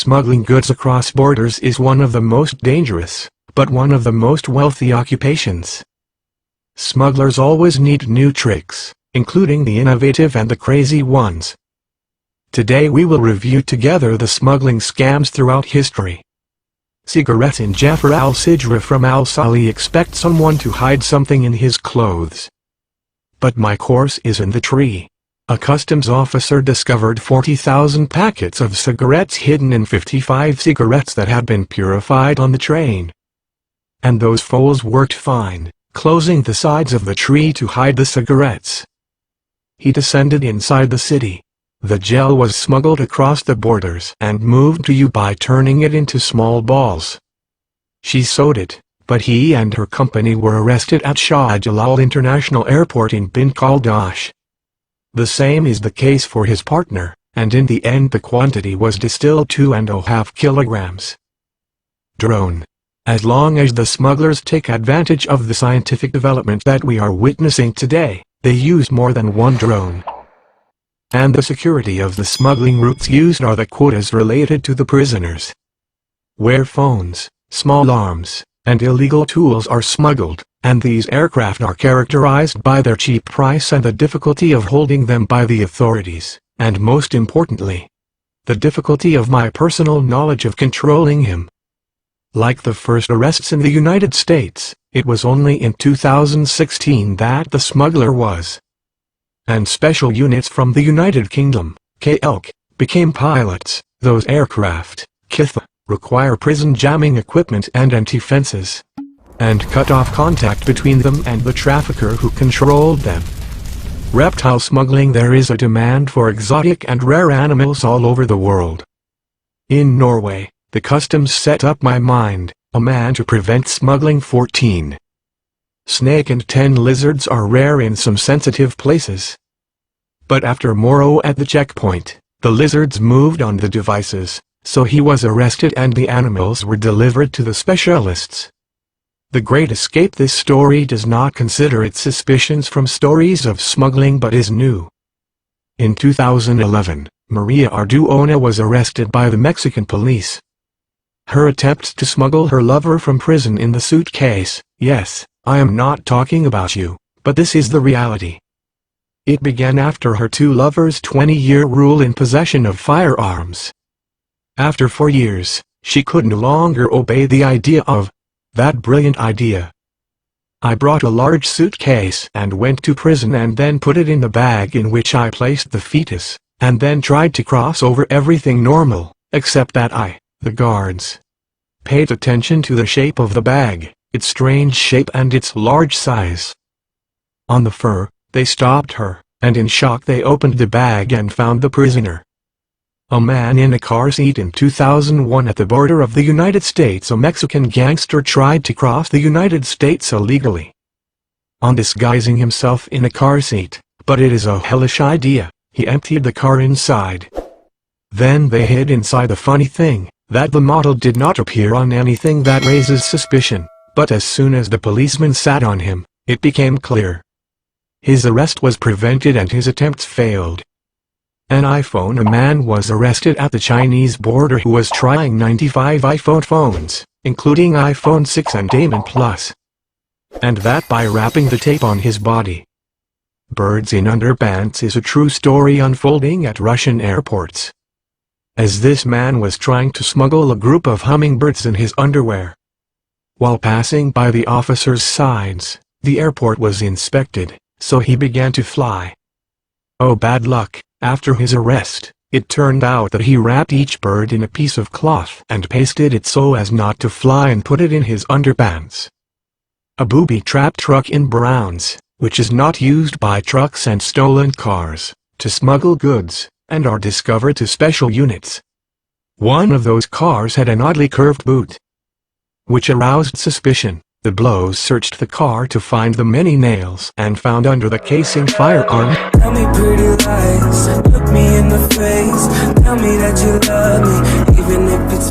Smuggling goods across borders is one of the most dangerous, but one of the most wealthy occupations. Smugglers always need new tricks, including the innovative and the crazy ones. Today we will review together the smuggling scams throughout history. Cigarettes in Jafar al-Sijra from al-Sali. Expect someone to hide something in his clothes. But my course is in the tree. A customs officer discovered 40,000 packets of cigarettes hidden in 55 cigarettes that had been purified on the train. And those fools worked fine, closing the sides of the tree to hide the cigarettes. He descended inside the city. The gel was smuggled across the borders and moved to you by turning it into small balls. She sold it, but he and her company were arrested at Shah Jalal International Airport in Bint Qaldash. The same is the case for his partner, and in the end the quantity was distilled to 2.5 kilograms. Drone. As long as the smugglers take advantage of the scientific development that we are witnessing today, they use more than one drone. And the security of the smuggling routes used are the quotas related to the prisoners. Where phones, small arms, and illegal tools are smuggled, and these aircraft are characterized by their cheap price and the difficulty of holding them by the authorities, and most importantly, the difficulty of my personal knowledge of controlling him. Like the first arrests in the United States, it was only in 2016 that the smuggler was. And special units from the United Kingdom, KLK, became pilots. Those aircraft, KITH, require prison jamming equipment and anti-fences, and cut off contact between them and the trafficker who controlled them. Reptile smuggling. There is a demand for exotic and rare animals all over the world. In Norway, the customs set up my mind, a man to prevent smuggling. 14 snake and 10 lizards are rare in some sensitive places. But after Moro at the checkpoint, the lizards moved on the devices, so he was arrested and the animals were delivered to the specialists. The Great Escape. This story does not consider its suspicions from stories of smuggling but is new. In 2011, Maria Arduona was arrested by the Mexican police. Her attempt to smuggle her lover from prison in the suitcase. Yes, I am not talking about you, but this is the reality. It began after her two lovers' 20-year rule in possession of firearms. After 4 years, she could no longer obey the idea of that brilliant idea. I brought a large suitcase and went to prison and then put it in the bag in which I placed the fetus, and then tried to cross over. Everything normal, except that the guards, paid attention to the shape of the bag, its strange shape and its large size. On the fur, they stopped her, and in shock they opened the bag and found the prisoner. A man in a car seat. In 2001 at the border of the United States, a Mexican gangster tried to cross the United States illegally, on disguising himself in a car seat, but it is a hellish idea. He emptied the car inside. Then they hid inside. The funny thing, that the model did not appear on anything that raises suspicion, but as soon as the policeman sat on him, it became clear. His arrest was prevented and his attempts failed. An iPhone. A man was arrested at the Chinese border who was trying 95 iPhone phones, including iPhone 6 and Damon Plus. And that by wrapping the tape on his body. Birds in underpants is a true story unfolding at Russian airports. As this man was trying to smuggle a group of hummingbirds in his underwear. While passing by the officers' sides, the airport was inspected, so he began to fly. Oh, bad luck. After his arrest, it turned out that he wrapped each bird in a piece of cloth and pasted it so as not to fly and put it in his underpants. A booby-trapped truck in Browns, which is not used by trucks and stolen cars, to smuggle goods, and are discovered to special units. One of those cars had an oddly curved boot, which aroused suspicion. The Blows searched the car to find the many nails and found under the casing firearm. Tell me pretty lies, look me in the face, tell me that you love me, even if it's